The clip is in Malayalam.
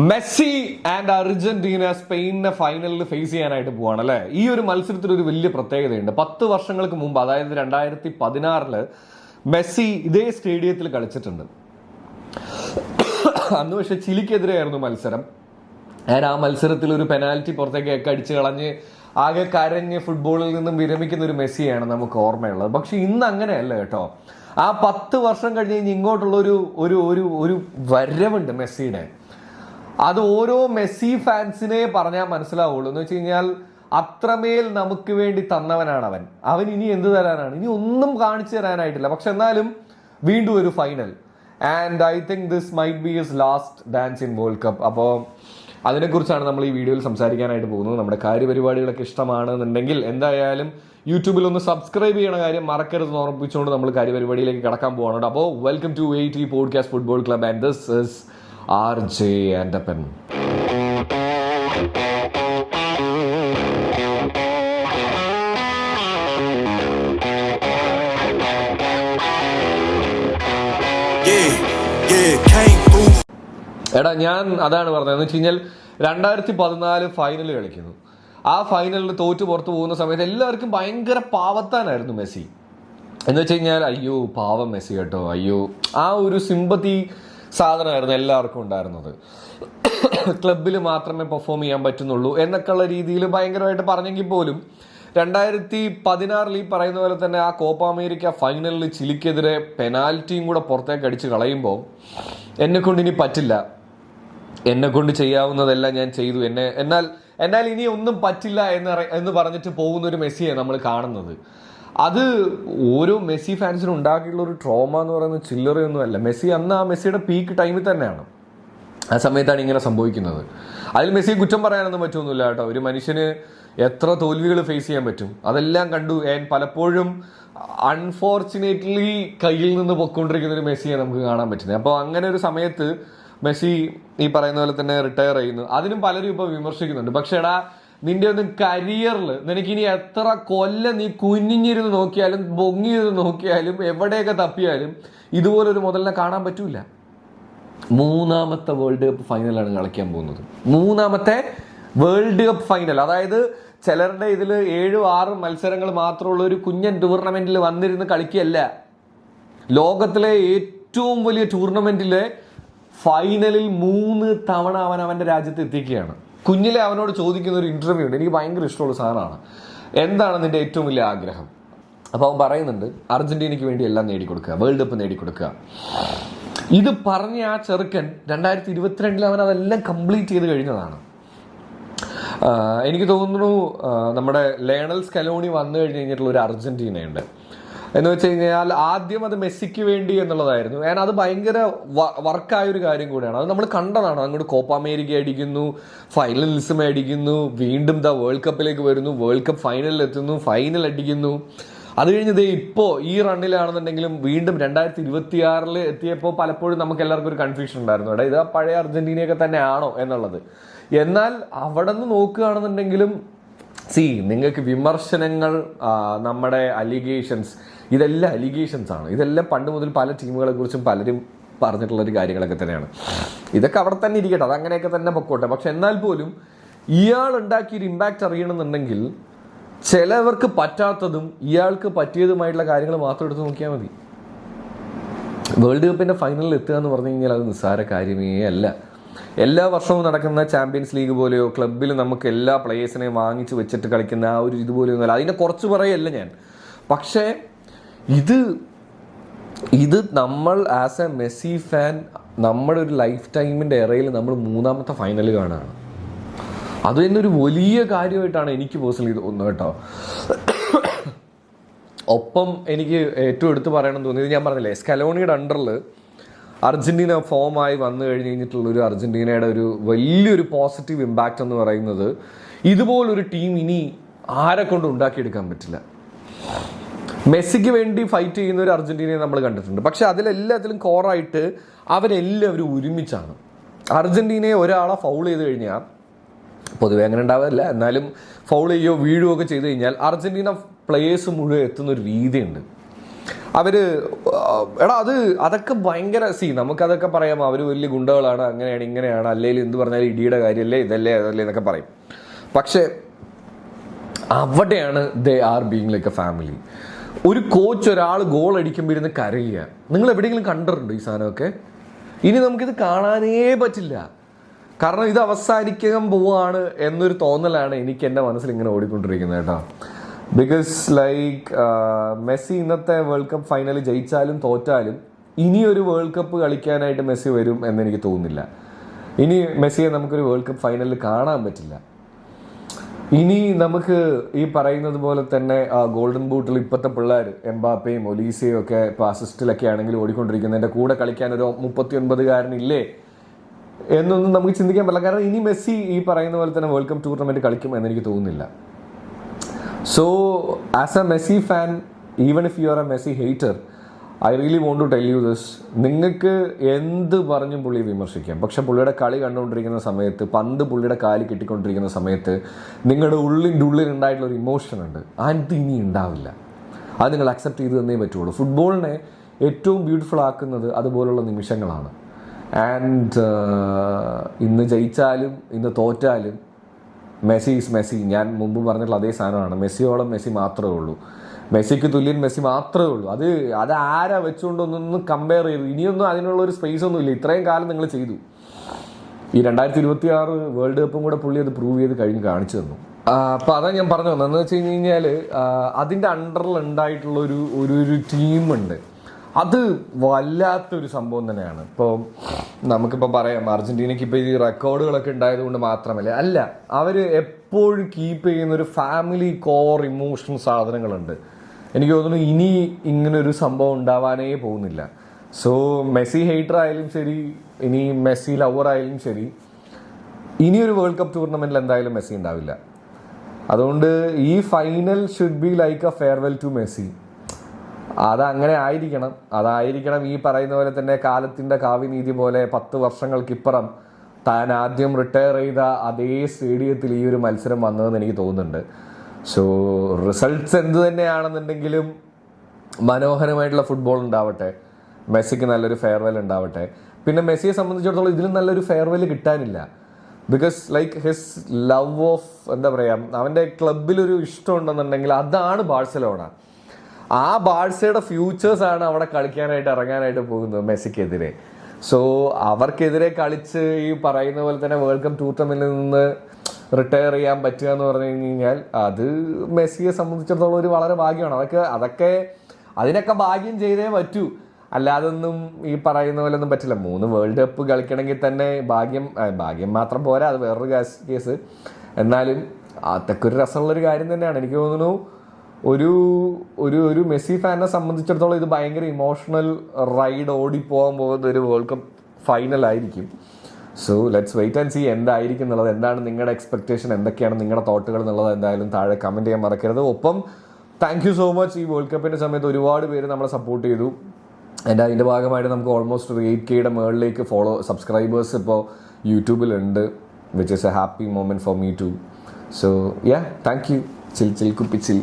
മെസ്സി ആൻഡ് അർജന്റീന സ്പെയിനിനെ ഫൈനലിൽ ഫേസ് ചെയ്യാനായിട്ട് പോവാണ് അല്ലെ. ഈ ഒരു മത്സരത്തിൽ ഒരു വലിയ പ്രത്യേകതയുണ്ട്. 10 വർഷങ്ങൾക്ക് മുമ്പ്, അതായത് 2016 മെസ്സി ഇതേ സ്റ്റേഡിയത്തിൽ കളിച്ചിട്ടുണ്ട്. അന്ന് പക്ഷെ ചിലിക്കെതിരെയായിരുന്നു മത്സരം. ആ മത്സരത്തിൽ ഒരു പെനാൽറ്റി പുറത്തേക്ക് അടിച്ച് കളഞ്ഞ് ആകെ കരഞ്ഞ് ഫുട്ബോളിൽ നിന്നും വിരമിക്കുന്ന ഒരു മെസ്സിയാണ് നമുക്ക് ഓർമ്മയുള്ളത്. പക്ഷെ ഇന്ന് അങ്ങനെയല്ല കേട്ടോ. ആ 10 വർഷം കഴിഞ്ഞ് ഇങ്ങോട്ടുള്ള ഒരു വരവുണ്ട് മെസ്സിയുടെ. അത് ഓരോ മെസ്സി ഫാൻസിനെ പറഞ്ഞാൽ മനസ്സിലാവുള്ളൂ. എന്ന് വെച്ച് കഴിഞ്ഞാൽ അത്രമേൽ നമുക്ക് വേണ്ടി തന്നവനാണ് അവൻ ഇനി എന്ത് തരാനാണ്? ഇനി ഒന്നും കാണിച്ചു തരാനായിട്ടില്ല. പക്ഷെ എന്നാലും വീണ്ടും ഒരു final. And I think this might be his last dance in world cup. അപ്പോൾ അതിനെക്കുറിച്ചാണ് നമ്മൾ ഈ വീഡിയോയിൽ സംസാരിക്കാനായിട്ട് പോകുന്നത്. നമ്മുടെ കാര്യപരിപാടികളൊക്കെ ഇഷ്ടമാണെന്നുണ്ടെങ്കിൽ എന്തായാലും യൂട്യൂബിൽ ഒന്ന് സബ്സ്ക്രൈബ് ചെയ്യണ കാര്യം മറക്കരുത് ഓർമ്മിപ്പിച്ചുകൊണ്ട് നമ്മൾ കാര്യപരിപാടിയിലേക്ക് കടക്കാൻ പോവാണ്. അപ്പോൾ welcome to AT podcast football club and this is RJ Andapan. എടാ, ഞാൻ അതാണ് പറഞ്ഞത്. എന്ന് വെച്ച് കഴിഞ്ഞാൽ 2014 ഫൈനൽ കളിക്കുന്നു. ആ ഫൈനലിൽ തോറ്റു പുറത്തു പോകുന്ന സമയത്ത് എല്ലാവർക്കും ഭയങ്കര പാവത്താനായിരുന്നു മെസ്സി. എന്ന് വെച്ച് കഴിഞ്ഞാൽ അയ്യോ പാവം മെസ്സി കേട്ടോ, അയ്യോ, ആ ഒരു സിമ്പത്തി സാധനമായിരുന്നു എല്ലാവർക്കും ഉണ്ടായിരുന്നത്. ക്ലബിൽ മാത്രമേ പെർഫോം ചെയ്യാൻ പറ്റുന്നുള്ളൂ എന്നൊക്കെയുള്ള രീതിയിൽ ഭയങ്കരമായിട്ട് പറഞ്ഞെങ്കിൽ പോലും 2016 ഈ പറയുന്ന പോലെ തന്നെ ആ കോപ്പ അമേരിക്ക ഫൈനലിൽ ചിലിക്കെതിരെ പെനാൽറ്റിയും കൂടെ പുറത്തേക്ക് അടിച്ച് കളയുമ്പോൾ എന്നെക്കൊണ്ട് ഇനി പറ്റില്ല, എന്നെക്കൊണ്ട് ചെയ്യാവുന്നതെല്ലാം ഞാൻ ചെയ്തു, എന്നാൽ ഇനി ഒന്നും പറ്റില്ല എന്ന് പറഞ്ഞിട്ട് പോകുന്ന ഒരു മെസ്സിയെ നമ്മൾ കാണുന്നത്. അത് ഓരോ മെസ്സി ഫാൻസിനും ഉണ്ടാക്കിയിട്ടുള്ള ഒരു ട്രോമ എന്ന് പറയുന്നത് ചില്ലറയൊന്നും അല്ല. മെസ്സി അന്ന് ആ മെസ്സിയുടെ പീക്ക് ടൈമിൽ തന്നെയാണ്. ആ സമയത്താണ് ഇങ്ങനെ സംഭവിക്കുന്നത്. അതിൽ മെസ്സിയെ കുറ്റം പറയാനൊന്നും പറ്റുമൊന്നുമില്ല കേട്ടോ. ഒരു മനുഷ്യന് എത്ര തോൽവികൾ ഫേസ് ചെയ്യാൻ പറ്റും അതെല്ലാം കണ്ടു. പലപ്പോഴും അൺഫോർച്ചുനേറ്റ്ലി കയ്യിൽ നിന്ന് പൊയ്ക്കൊണ്ടിരിക്കുന്ന ഒരു മെസ്സിയെ നമുക്ക് കാണാൻ പറ്റുന്നത്. അപ്പോൾ അങ്ങനെ ഒരു സമയത്ത് മെസ്സി ഈ പറയുന്ന പോലെ തന്നെ റിട്ടയർ ചെയ്യുന്നു. അതിനും പലരും ഇപ്പോൾ വിമർശിക്കുന്നുണ്ട്. പക്ഷേ എടാ, നിന്റെ ഒന്നും കരിയറിൽ നിനക്കിനി എത്ര കൊല്ലം നീ കുനിഞ്ഞിരുന്ന് നോക്കിയാലും പൊങ്ങിയിരുന്ന് നോക്കിയാലും എവിടെയൊക്കെ തപ്പിയാലും ഇതുപോലൊരു മുതലിനെ കാണാൻ പറ്റൂല. 3ാമത്തെ വേൾഡ് കപ്പ് ഫൈനലാണ് കളിക്കാൻ പോകുന്നത്. 3ാമത്തെ വേൾഡ് കപ്പ് ഫൈനൽ. അതായത് ചിലരുടെ ഇതിൽ 7-6 മത്സരങ്ങൾ മാത്രമുള്ള ഒരു കുഞ്ഞൻ ടൂർണമെന്റിൽ വന്നിരുന്ന് കളിക്കുകയല്ല. ലോകത്തിലെ ഏറ്റവും വലിയ ടൂർണമെന്റിലെ ഫൈനലിൽ 3 തവണ അവന്റെ രാജ്യത്ത് എത്തിക്കുകയാണ്. കുഞ്ഞിലെ അവനോട് ചോദിക്കുന്ന ഒരു ഇന്റർവ്യൂ ഉണ്ട്, എനിക്ക് ഭയങ്കര ഇഷ്ടമുള്ള സാധനമാണ്. എന്താണ് നിന്റെ ഏറ്റവും വലിയ ആഗ്രഹം? അപ്പോൾ അവൻ പറയുന്നുണ്ട്, അർജന്റീനയ്ക്ക് വേണ്ടി എല്ലാം നേടിക്കൊടുക്കുക, വേൾഡ് കപ്പ് നേടിക്കൊടുക്കുക. ഇത് പറഞ്ഞ ആ ചെറുക്കൻ 2022 അവൻ അതെല്ലാം കംപ്ലീറ്റ് ചെയ്ത് കഴിഞ്ഞതാണ്. എനിക്ക് തോന്നുന്നു നമ്മുടെ ലയണൽ സ്കലോണി വന്നു കഴിഞ്ഞിട്ടുള്ള ഒരു അർജന്റീനയുണ്ട്. എന്ന് വെച്ച് കഴിഞ്ഞാൽ ആദ്യം അത് മെസ്സിക്ക് വേണ്ടി എന്നുള്ളതായിരുന്നു. അത് ഭയങ്കര വർക്കായൊരു കാര്യം കൂടിയാണ്. അത് നമ്മൾ കണ്ടതാണ്. അങ്ങോട്ട് കോപ്പ അമേരിക്ക അടിക്കുന്നു, ഫൈനലിസം അടിക്കുന്നു, വീണ്ടും വേൾഡ് കപ്പിലേക്ക് വരുന്നു, വേൾഡ് കപ്പ് ഫൈനലിൽ എത്തുന്നു, ഫൈനൽ അടിക്കുന്നു. അത് കഴിഞ്ഞത് ഇപ്പോൾ ഈ റണ്ണിലാണെന്നുണ്ടെങ്കിലും വീണ്ടും 2026 എത്തിയപ്പോൾ പലപ്പോഴും നമുക്ക് എല്ലാവർക്കും ഒരു കൺഫ്യൂഷൻ ഉണ്ടായിരുന്നു. ഇത് പഴയ അർജന്റീനയൊക്കെ തന്നെയാണോ എന്നുള്ളത്. എന്നാൽ അവിടെ നിന്ന് നോക്കുകയാണെന്നുണ്ടെങ്കിലും നിങ്ങൾക്ക് വിമർശനങ്ങൾ, നമ്മുടെ അലിഗേഷൻസ്, ഇതെല്ലാം അലിഗേഷൻസ് ആണ്. ഇതെല്ലാം പണ്ട് മുതൽ പല ടീമുകളെ കുറിച്ചും പലരും പറഞ്ഞിട്ടുള്ളൊരു കാര്യങ്ങളൊക്കെ തന്നെയാണ്. ഇതൊക്കെ അവിടെ തന്നെ ഇരിക്കട്ടെ, അത് അങ്ങനെയൊക്കെ തന്നെ പൊക്കോട്ടെ. പക്ഷെ എന്നാൽ പോലും ഇയാൾ ഉണ്ടാക്കിയൊരു ഇമ്പാക്റ്റ് അറിയണമെന്നുണ്ടെങ്കിൽ ചിലവർക്ക് പറ്റാത്തതും ഇയാൾക്ക് പറ്റിയതുമായിട്ടുള്ള കാര്യങ്ങൾ മാത്രം എടുത്ത് നോക്കിയാൽ മതി. വേൾഡ് കപ്പിന്റെ ഫൈനലിൽ എത്തുക എന്ന് പറഞ്ഞു കഴിഞ്ഞാൽ അത് നിസ്സാര കാര്യമേ അല്ല. എല്ലാ വർഷവും നടക്കുന്ന ചാമ്പ്യൻസ് ലീഗ് പോലെയോ ക്ലബിൽ നമുക്ക് എല്ലാ പ്ലേയേഴ്സിനെയും വാങ്ങിച്ച് വെച്ചിട്ട് കളിക്കുന്ന ആ ഒരു ഇതുപോലെയൊന്നുമല്ല. അതിനെ കുറച്ച് പറയല്ല ഞാൻ. പക്ഷേ ഇത് നമ്മൾ ആസ് എ മെസ്സി ഫാൻ നമ്മുടെ ഒരു ലൈഫ് ടൈമിൻ്റെ ഇറയിൽ നമ്മൾ 3ാമത്തെ ഫൈനൽ കാണുകയാണ്. അത് തന്നെ ഒരു വലിയ കാര്യമായിട്ടാണ് എനിക്ക് പേഴ്സണലി തോന്നുന്നത് കേട്ടോ. ഒപ്പം എനിക്ക് ഏറ്റവും എടുത്ത് പറയണമെന്ന് തോന്നിയത്, ഞാൻ പറഞ്ഞില്ലേ, സ്കലോണിയുടെ അണ്ടറിൽ അർജന്റീന ഫോമായി വന്നു കഴിഞ്ഞിട്ടുള്ളൊരു അർജന്റീനയുടെ ഒരു വലിയൊരു പോസിറ്റീവ് ഇമ്പാക്റ്റ് എന്ന് പറയുന്നത് ഇതുപോലൊരു ടീം ഇനി ആരെ കൊണ്ട് ഉണ്ടാക്കിയെടുക്കാൻ പറ്റില്ല. മെസ്സിക്ക് വേണ്ടി ഫൈറ്റ് ചെയ്യുന്ന ഒരു അർജന്റീനയെ നമ്മൾ കണ്ടിട്ടുണ്ട്. പക്ഷെ അതിലെല്ലാത്തിലും കോറായിട്ട് അവരെല്ലാവരും ഒരുമിച്ചാണ്. അർജന്റീനയെ ഒരാളെ ഫൗൾ ചെയ്ത് കഴിഞ്ഞാൽ, പൊതുവെ അങ്ങനെ ഉണ്ടാവില്ല, എന്നാലും ഫൗൾ ചെയ്യുകയോ വീഴുകയോ ഒക്കെ ചെയ്ത് കഴിഞ്ഞാൽ അർജന്റീന പ്ലേയേഴ്സ് മുഴുവൻ എത്തുന്നൊരു രീതിയുണ്ട്. അവര് എടാ അതൊക്കെ ഭയങ്കര നമുക്കതൊക്കെ പറയാം, അവർ വലിയ ഗുണ്ടകളാണ്, അങ്ങനെയാണ് ഇങ്ങനെയാണ്, അല്ലെങ്കിൽ എന്ത് പറഞ്ഞാലും ഇടിയുടെ കാര്യമല്ലേ ഇതല്ലേ അതല്ലേ എന്നൊക്കെ പറയും. പക്ഷെ അവിടെയാണ് they are being like A family. ഒരു കോച്ച് ഒരാൾ ഗോൾ അടിക്കുമ്പോൾ ഇരുന്ന് കരയുക, നിങ്ങൾ എവിടെയെങ്കിലും കണ്ടിട്ടുണ്ടോ ഈ സാധനമൊക്കെ? ഇനി നമുക്കിത് കാണാനേ പറ്റില്ല. കാരണം ഇത് അവസാനിക്കാൻ പോവാണ് എന്നൊരു തോന്നലാണ് എനിക്ക് എൻ്റെ മനസ്സിൽ ഇങ്ങനെ ഓടിക്കൊണ്ടിരിക്കുന്നത് കേട്ടോ. ബിക്കോസ് ലൈക്ക് മെസ്സി ഇന്നത്തെ വേൾഡ് കപ്പ് ഫൈനൽ ജയിച്ചാലും തോറ്റാലും ഇനിയൊരു വേൾഡ് കപ്പ് കളിക്കാനായിട്ട് മെസ്സി വരും എന്നെനിക്ക് തോന്നുന്നില്ല. ഇനി മെസ്സിയെ നമുക്കൊരു വേൾഡ് കപ്പ് ഫൈനലിൽ കാണാൻ പറ്റില്ല. ഇനി നമുക്ക് ഈ പറയുന്നത് പോലെ തന്നെ ഗോൾഡൻ ബൂട്ടിൽ ഇപ്പോഴത്തെ പിള്ളേർ എംബാപ്പയും ഒലീസയും ഒക്കെ ഇപ്പോൾ അസിസ്റ്റിലൊക്കെ ആണെങ്കിൽ ഓടിക്കൊണ്ടിരിക്കുന്നതിൻ്റെ കൂടെ കളിക്കാൻ ഒരു 39-കാരനില്ലേ എന്നൊന്നും നമുക്ക് ചിന്തിക്കാൻ പറ്റില്ല. കാരണം ഇനി മെസ്സി ഈ പറയുന്ന പോലെ തന്നെ വേൾഡ് കപ്പ് ടൂർണമെൻറ്റ് കളിക്കും എന്നെനിക്ക് തോന്നുന്നില്ല. So as a Messi fan, even if you are a Messi hater, I really want to tell you this. നിങ്ങൾക്ക് എന്ത് പറഞ്ഞും പുള്ളിയെ വിമർശിക്കാം, പക്ഷെ പുള്ളിയുടെ കളി കണ്ടുകൊണ്ടിരിക്കുന്ന സമയത്ത്, പന്ത് പുള്ളിയുടെ കാലിൽ കിട്ടിക്കൊണ്ടിരിക്കുന്ന സമയത്ത് നിങ്ങളുടെ ഉള്ളിൽ ഉണ്ടായിട്ടുള്ള ഒരു ഇമോഷൻ ഉണ്ട്, അത് ഇനി ഉണ്ടാവില്ല. അത് നിങ്ങൾ അക്സെപ്റ്റ് ചെയ്ത് തന്നേ പറ്റുള്ളൂ. ഫുട്ബോളിനെ ഏറ്റവും ബ്യൂട്ടിഫുൾ ആക്കുന്നത് അതുപോലുള്ള നിമിഷങ്ങളാണ്. ആൻഡ് ഇന്ന് ജയിച്ചാലും ഇന്ന് തോറ്റാലും മെസ്സി ഈസ് മെസ്സി. ഞാൻ മുമ്പ് പറഞ്ഞിട്ടുള്ള അതേ സാധനമാണ്. മെസ്സിയോളം മെസ്സി മാത്രമേ ഉള്ളൂ, മെസ്സിക്ക് തുല്യൻ മെസ്സി മാത്രമേ ഉള്ളൂ. അത് ആരാ വെച്ചുകൊണ്ടൊന്നും കമ്പയർ ചെയ്തു. ഇനിയൊന്നും അതിനുള്ള ഒരു സ്പേസ് ഒന്നും ഇല്ല. ഇത്രയും കാലം നിങ്ങൾ ചെയ്തു. ഈ 2026 വേൾഡ് കപ്പും കൂടെ പുള്ളി അത് പ്രൂവ് ചെയ്ത് കഴിഞ്ഞ് കാണിച്ചു തന്നു. അപ്പം അതാ ഞാൻ പറഞ്ഞു വന്നതെന്ന് വെച്ച് കഴിഞ്ഞാൽ അതിൻ്റെ അണ്ടറിൽ ഉണ്ടായിട്ടുള്ള ഒരു ടീമുണ്ട്. അത് വല്ലാത്തൊരു സംഭവം തന്നെയാണ്. ഇപ്പോൾ നമുക്കിപ്പോൾ പറയാം, അർജന്റീനയ്ക്ക് ഇപ്പോൾ ഈ റെക്കോർഡുകളൊക്കെ ഉണ്ടായതുകൊണ്ട് മാത്രമല്ല, അല്ല, അവർ എപ്പോഴും കീപ്പ് ചെയ്യുന്ന ഒരു ഫാമിലി കോർ ഇമോഷണൽ സാധനങ്ങളുണ്ട്. എനിക്ക് തോന്നുന്നു ഇനി ഇങ്ങനൊരു സംഭവം ഉണ്ടാവാനേ പോകുന്നില്ല. സോ മെസ്സി ഹെയ്റ്റർ ആയാലും ശരി, ഇനി മെസ്സി ലവർ ആയാലും ശരി, ഇനിയൊരു വേൾഡ് കപ്പ് ടൂർണമെൻറ്റിൽ എന്തായാലും മെസ്സി ഉണ്ടാവില്ല. അതുകൊണ്ട് ഈ final should be like a farewell to Messi. അതങ്ങനെ അതായിരിക്കണം ഈ പറയുന്ന പോലെ തന്നെ കാലത്തിൻ്റെ കാവ്യനീതി പോലെ 10 വർഷങ്ങൾക്കിപ്പുറം താൻ ആദ്യം റിട്ടയർ ചെയ്ത അതേ സ്റ്റേഡിയത്തിൽ ഈ ഒരു മത്സരം വന്നതെന്ന് എനിക്ക് തോന്നുന്നുണ്ട്. സോ റിസൾട്ട്സ് എന്ത് തന്നെയാണെന്നുണ്ടെങ്കിലും മനോഹരമായിട്ടുള്ള ഫുട്ബോൾ ഉണ്ടാവട്ടെ, മെസ്സിക്ക് നല്ലൊരു ഫെയർവെൽ ഉണ്ടാവട്ടെ. പിന്നെ മെസ്സിയെ സംബന്ധിച്ചിടത്തോളം ഇതിലും നല്ലൊരു ഫെയർവെൽ കിട്ടാനില്ല. Because like his love of, എന്താ പറയുക, അവൻ്റെ ക്ലബിലൊരു ഇഷ്ടം ഉണ്ടെന്നുണ്ടെങ്കിൽ അതാണ് ബാഴ്സലോണ. ആ ബാഴ്സയുടെ ഫ്യൂച്ചേഴ്സാണ് അവിടെ കളിക്കാനായിട്ട് ഇറങ്ങാനായിട്ട് പോകുന്നത് മെസ്സിക്കെതിരെ. സോ അവർക്കെതിരെ കളിച്ച് ഈ പറയുന്ന പോലെ തന്നെ വേൾഡ് കപ്പ് ടൂർണമെന്റിൽ നിന്ന് റിട്ടയർ ചെയ്യാൻ പറ്റുക എന്ന് പറഞ്ഞു കഴിഞ്ഞാൽ അത് മെസ്സിയെ സംബന്ധിച്ചിടത്തോളം ഒരു വളരെ ഭാഗ്യമാണ്. അതിനൊക്കെ ഭാഗ്യം ചെയ്തേ പറ്റൂ, അല്ലാതൊന്നും ഈ പറയുന്ന പോലെ ഒന്നും പറ്റില്ല. 3 വേൾഡ് കപ്പ് കളിക്കണമെങ്കിൽ തന്നെ ഭാഗ്യം മാത്രം പോരാ, അത് വേറൊരു കേസ്. എന്നാലും അതൊക്കെ ഒരു രസമുള്ളൊരു കാര്യം തന്നെയാണ്. എനിക്ക് തോന്നുന്നു ഒരു മെസ്സി ഫാനിനെ സംബന്ധിച്ചിടത്തോളം ഇത് ഭയങ്കര ഇമോഷണൽ റൈഡ് ഓടിപ്പോകാൻ പോകുന്ന ഒരു വേൾഡ് കപ്പ് ഫൈനൽ ആയിരിക്കും. So let's wait and see എന്തായിരിക്കും എന്നുള്ളത്. എന്താണ് നിങ്ങളുടെ എക്സ്പെക്ടേഷൻ, എന്തൊക്കെയാണ് നിങ്ങളുടെ തോട്ടുകൾ എന്നുള്ളത് എന്തായാലും താഴെ കമൻറ്റ് ചെയ്യാൻ മറക്കരുത്. ഒപ്പം താങ്ക് യു സോ മച്ച്. ഈ വേൾഡ് കപ്പിൻ്റെ സമയത്ത് ഒരുപാട് പേര് നമ്മളെ സപ്പോർട്ട് ചെയ്തു. അതിൻ്റെ ഭാഗമായിട്ട് നമുക്ക് ഓൾമോസ്റ്റ് 8Kയുടെ മുകളിലേക്ക് സബ്സ്ക്രൈബേഴ്സ് ഇപ്പോൾ യൂട്യൂബിലുണ്ട്, which is a happy moment for me too. So yeah, thank you. Chill കുപ്പി ചിൽ.